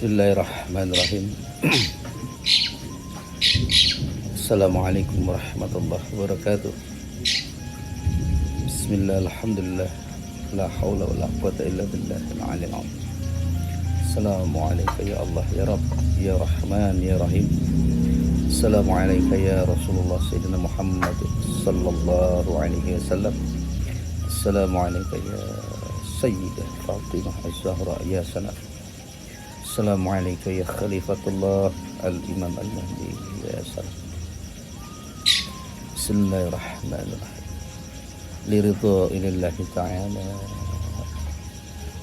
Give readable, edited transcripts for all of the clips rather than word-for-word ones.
Bismillahirrahmanirrahim. Assalamualaikum warahmatullahi wabarakatuh. Bismillah, alhamdulillah, la hawla wa la quwata illa billahil aliyyil azim. Assalamualaikum ya Allah ya Rabb ya Rahman ya Rahim. Assalamualaikum ya Rasulullah Sayyidina Muhammad sallallahu alaihi wasallam. Assalamualaikum ya Sayyidah Fatimah Az-Zahra ya Sanaf. Assalamualaikum ya Khalifatullah Al-Imam Al-Mahdi ya Salam. Bismillahirrahmanirrahim. Liridha'illahi ta'ala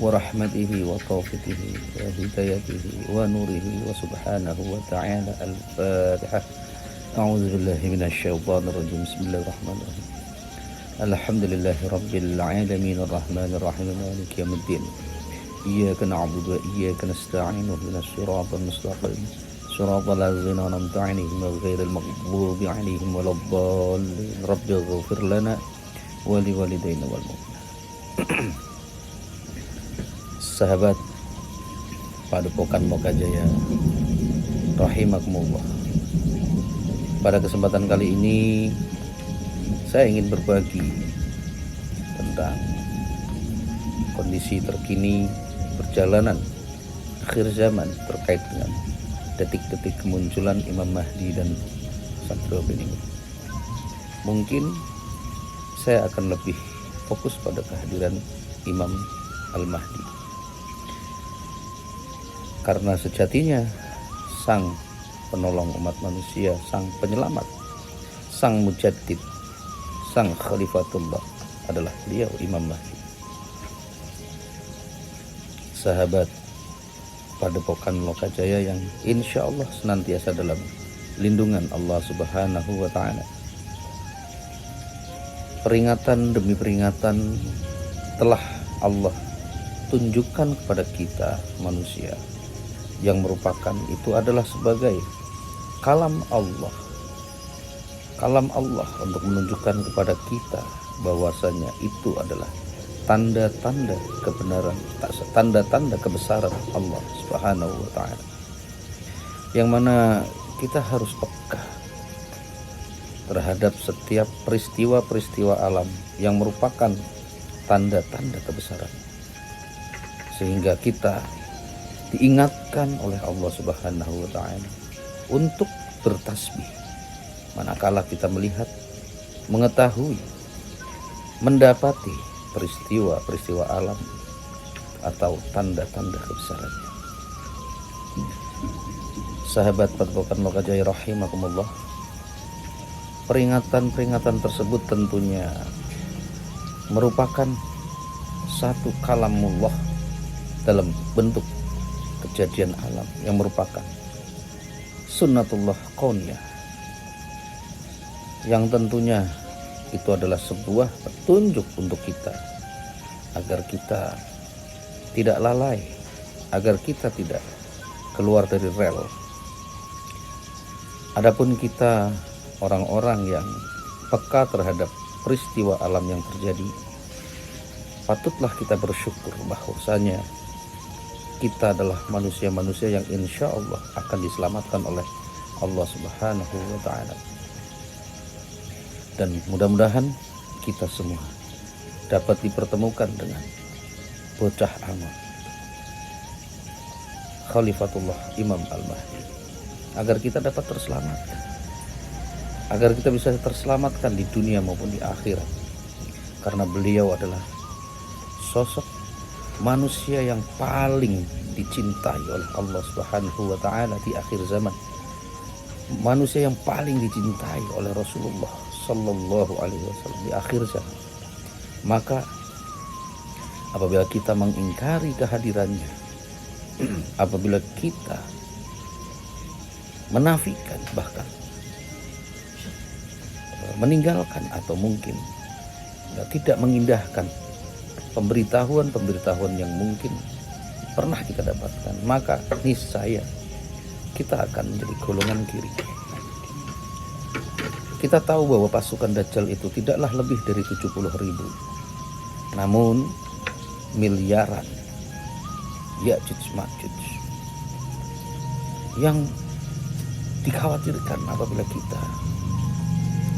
wa rahmatihi wa taufiqihi wa hidayatihi wa nurihi wa subhanahu wa ta'ala. Al-Fatihah. A'udzu billahi minasy syaithanir rajim. Bismillahirrahmanirrahim. Alhamdulillahi rabbil alamin arrahmanir rahim maliki yaumiddin. Iyyaka na'budu wa iyyaka nasta'in ihdinas siratal mustaqim siratal ladzina an'amta 'alaihim ghairil maghdubi 'alaihim waladdallin. Rabbighfir lana wa liwalidayna wal mu'minin. Sahabat Padepokan Lokajaya rahimakumullah. Pada kesempatan kali ini saya ingin berbagi tentang kondisi terkini perjalanan akhir zaman terkait dengan detik-detik kemunculan Imam Mahdi dan Sadra bin Imam. Mungkin saya akan lebih fokus pada kehadiran Imam Al-Mahdi, karena sejatinya sang penolong umat manusia, sang penyelamat, sang mujaddid, sang khalifatullah adalah beliau Imam Mahdi. Sahabat Padepokan Lokajaya yang insya Allah senantiasa dalam lindungan Allah Subhanahu wa ta'ala. Peringatan demi peringatan telah Allah tunjukkan kepada kita manusia, yang merupakan itu adalah sebagai kalam Allah. Kalam Allah untuk menunjukkan kepada kita bahwasanya itu adalah tanda-tanda kebenaran, tanda-tanda kebesaran Allah Subhanahu wa ta'ala, yang mana kita harus peka terhadap setiap peristiwa-peristiwa alam yang merupakan tanda-tanda kebesaran, sehingga kita diingatkan oleh Allah Subhanahu wa ta'ala untuk bertasbih manakala kita melihat, mengetahui, mendapati peristiwa-peristiwa alam atau tanda-tanda kebesarannya. Sahabat Padepokan Lokajaya rahimakumullah, peringatan-peringatan tersebut tentunya merupakan satu kalamullah dalam bentuk kejadian alam yang merupakan sunnatullah kauniyah, yang tentunya itu adalah sebuah petunjuk untuk kita agar kita tidak lalai, agar kita tidak keluar dari rel. Adapun kita orang-orang yang peka terhadap peristiwa alam yang terjadi, patutlah kita bersyukur bahwasanya kita adalah manusia-manusia yang insya Allah akan diselamatkan oleh Allah Subhanahu wa ta'ala. Dan mudah-mudahan kita semua dapat dipertemukan dengan bocah amal Khalifatullah Imam Al-Mahdi, agar kita dapat terselamatkan, agar kita bisa terselamatkan di dunia maupun di akhirat, karena beliau adalah sosok manusia yang paling dicintai oleh Allah Subhanahu wa ta'ala di akhir zaman, manusia yang paling dicintai oleh Rasulullah Sallallahu alaihi wasallam di akhir zaman. Maka apabila kita mengingkari kehadirannya, apabila kita menafikan, bahkan meninggalkan atau mungkin tidak mengindahkan pemberitahuan-pemberitahuan yang mungkin pernah kita dapatkan, maka niscaya kita akan menjadi golongan kiri. Kita tahu bahwa pasukan Dajjal itu tidaklah lebih dari 70.000, namun miliaran Ya'juj Ma'juj yang dikhawatirkan apabila kita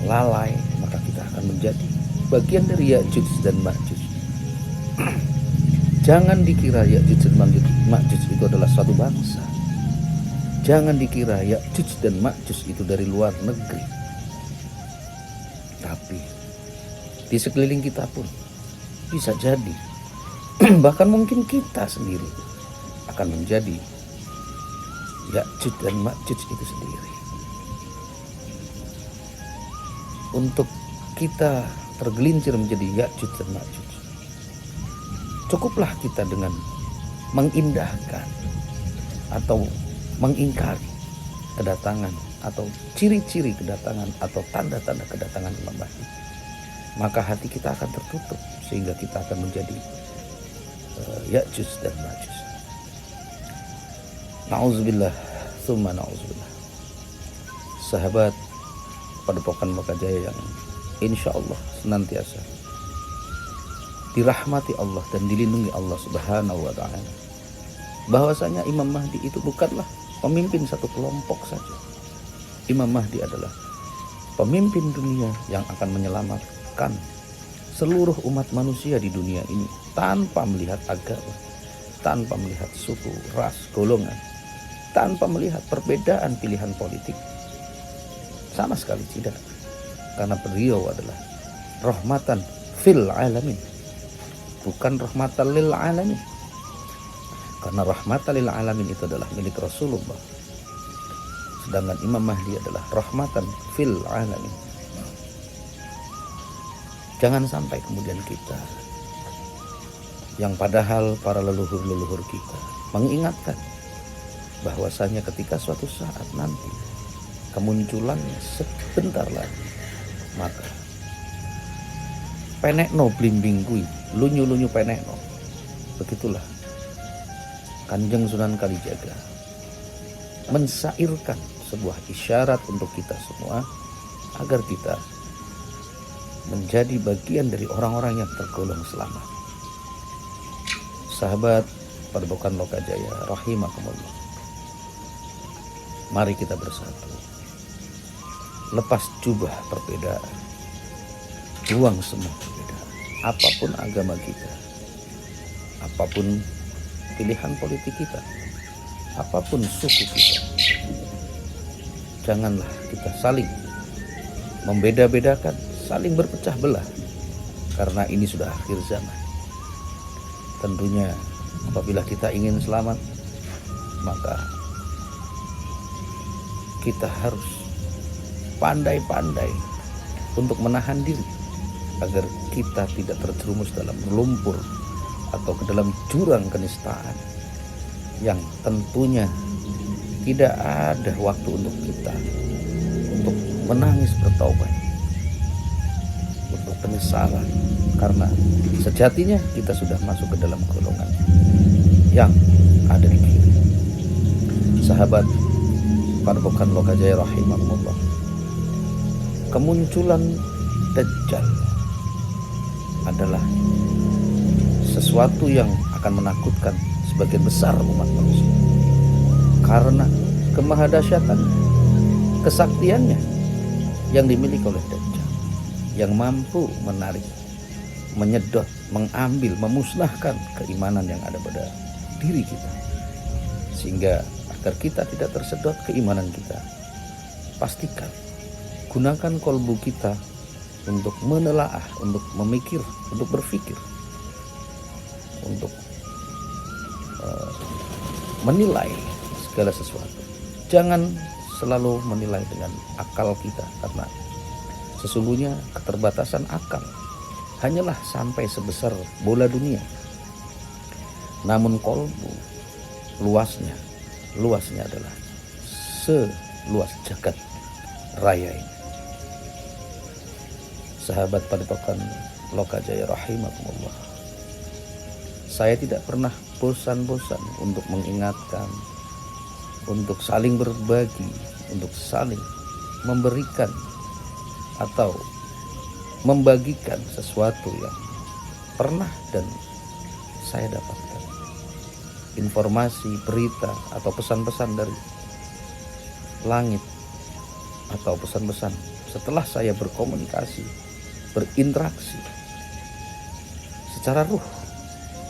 lalai, maka kita akan menjadi bagian dari Ya'juj dan Ma'juj. Jangan dikira Ya'juj dan Ma'juj itu adalah suatu bangsa. Jangan dikira Ya'juj dan Ma'juj itu dari luar negeri. Tapi di sekeliling kita pun bisa jadi, bahkan mungkin kita sendiri akan menjadi Ya'juj dan Ma'juj itu sendiri. Untuk kita tergelincir menjadi Ya'juj dan Ma'juj, cukuplah kita dengan mengindahkan atau mengingkari kedatangan atau ciri-ciri kedatangan atau tanda-tanda kedatangan Imam Mahdi. Maka hati kita akan tertutup sehingga kita akan menjadi Ya'juj dan Ma'juj. Na'udzubillah, tsumma na'udzubillah. Sahabat Padepokan Lokajaya yang insya Allah senantiasa dirahmati Allah dan dilindungi Allah Subhanahu wa ta'ala, bahwasanya Imam Mahdi itu bukanlah pemimpin satu kelompok saja. Imam Mahdi adalah pemimpin dunia yang akan menyelamatkan seluruh umat manusia di dunia ini tanpa melihat agama, tanpa melihat suku, ras, golongan, tanpa melihat perbedaan pilihan politik. Sama sekali tidak. Karena beliau adalah rahmatan fil alamin, bukan rahmatan lil alamin. Karena rahmatan lil alamin itu adalah milik Rasulullah, sedangkan Imam Mahdi adalah rahmatan fil alamin. Jangan sampai kemudian kita, yang padahal para leluhur-leluhur kita mengingatkan bahwasanya ketika suatu saat nanti kemunculannya sebentar lagi, maka penekno blimbing kui, lunyu-lunyu penekno. Begitulah Kanjeng Sunan Kalijaga mensairkan sebuah isyarat untuk kita semua agar kita menjadi bagian dari orang-orang yang tergolong selamat. Sahabat Padepokan Lokajaya rahimakumullah, mari kita bersatu, lepas jubah perbedaan, buang semua perbedaan, apapun agama kita, apapun pilihan politik kita, apapun suku kita. Janganlah kita saling membeda-bedakan, saling berpecah belah, karena ini sudah akhir zaman. Tentunya apabila kita ingin selamat, maka kita harus pandai-pandai untuk menahan diri agar kita tidak terjerumus dalam lumpur atau ke dalam jurang kenistaan yang tentunya tidak ada waktu untuk kita untuk menangis bertaubat, untuk penyesalan, karena sejatinya kita sudah masuk ke dalam golongan yang ada di kiri. Sahabat Padepokan Lokajaya rahimahumullah, kemunculan Dajjal adalah sesuatu yang akan menakutkan sebagian besar umat manusia, karena kemahadasyatan, kesaktiannya yang dimiliki oleh Dajjal, yang mampu menarik, menyedot, mengambil, memusnahkan keimanan yang ada pada diri kita. Sehingga agar kita tidak tersedot keimanan kita, pastikan gunakan kolbu kita untuk menelaah, untuk memikir, untuk berpikir, untuk menilai segala sesuatu. Jangan selalu menilai dengan akal kita, karena sesungguhnya keterbatasan akal hanyalah sampai sebesar bola dunia. Namun kolbu luasnya adalah seluas jagat raya ini. Sahabat Padepokan Lokajaya rahimakumullah, saya tidak pernah bosan-bosan untuk mengingatkan, untuk saling berbagi, untuk saling memberikan atau membagikan sesuatu yang pernah dan saya dapatkan, informasi, berita, atau pesan-pesan dari langit atau pesan-pesan setelah saya berkomunikasi, berinteraksi secara ruh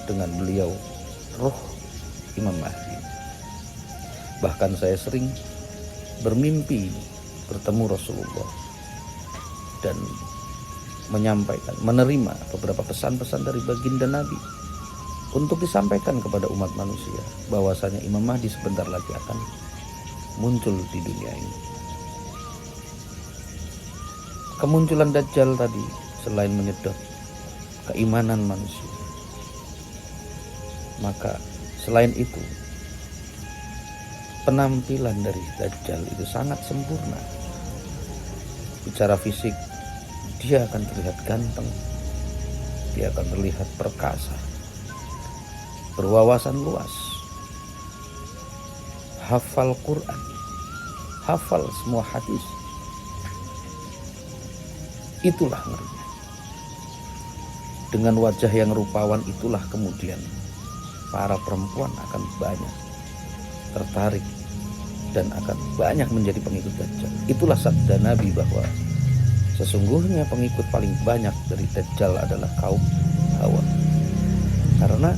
dengan beliau, ruh Imam Mahdi. Bahkan saya sering bermimpi bertemu Rasulullah dan menyampaikan, menerima beberapa pesan-pesan dari baginda Nabi untuk disampaikan kepada umat manusia bahwasanya Imam Mahdi sebentar lagi akan muncul di dunia ini. Kemunculan Dajjal tadi selain menyedot keimanan manusia, maka selain itu penampilan dari Dajjal itu sangat sempurna. Bicara fisik, dia akan terlihat ganteng, dia akan terlihat perkasa, berwawasan luas, hafal Quran, hafal semua hadis. Itulah ngerinya. Dengan wajah yang rupawan itulah kemudian para perempuan akan banyak tertarik dan akan banyak menjadi pengikut Dajjal. Itulah sabda Nabi bahwa sesungguhnya pengikut paling banyak dari Dajjal adalah kaum Hawa. Karena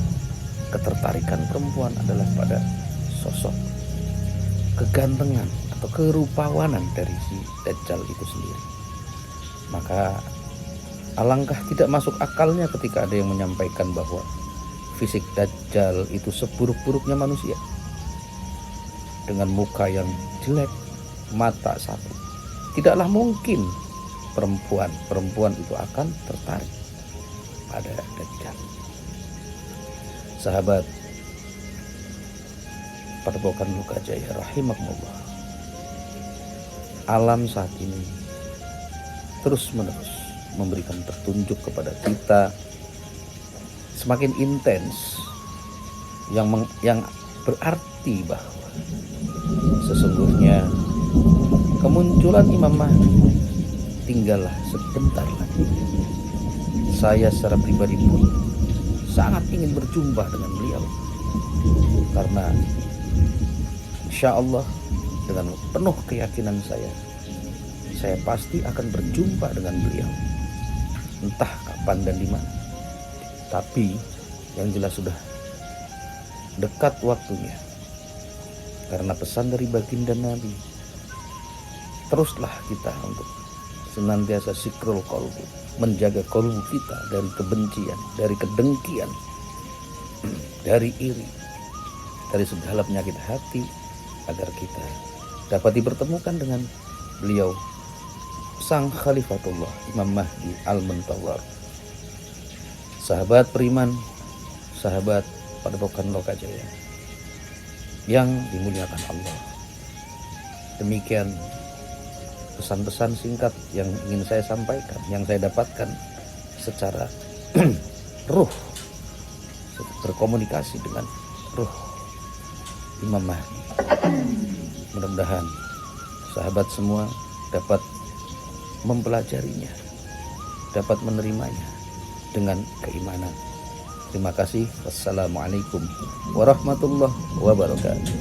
ketertarikan perempuan adalah pada sosok kegantengan atau kerupawanan dari si Dajjal itu sendiri. Maka alangkah tidak masuk akalnya ketika ada yang menyampaikan bahwa fisik Dajjal itu seburuk-buruknya manusia, dengan muka yang jelek, mata satu. Tidaklah mungkin perempuan itu akan tertarik pada Dajjal. Sahabat Padepokan Lokajaya rahimakumullah, alam saat ini terus-menerus memberikan petunjuk kepada kita semakin intens, yang berarti bahwa sesungguhnya kemunculan Imam Mahdi tinggallah sebentar lagi. Saya secara pribadi pun sangat ingin berjumpa dengan beliau, karena insya Allah dengan penuh keyakinan saya pasti akan berjumpa dengan beliau, entah kapan dan di mana. Tapi yang jelas sudah dekat waktunya, karena pesan dari baginda Nabi, teruslah kita untuk senantiasa sikrul qalbu, menjaga qalbu kita dari kebencian, dari kedengkian, dari iri, dari segala penyakit hati, agar kita dapat dipertemukan dengan beliau, Sang Khalifatullah Imam Mahdi Al-Muntawar. Sahabat beriman, sahabat Padepokan Lokajaya yang dimuliakan Allah, demikian pesan-pesan singkat yang ingin saya sampaikan, yang saya dapatkan secara ruh, berkomunikasi dengan ruh Imam Mahdi. Mudah-mudahan sahabat semua dapat mempelajarinya, dapat menerimanya dengan keimanan. Terima kasih. Wassalamualaikum warahmatullahi wabarakatuh.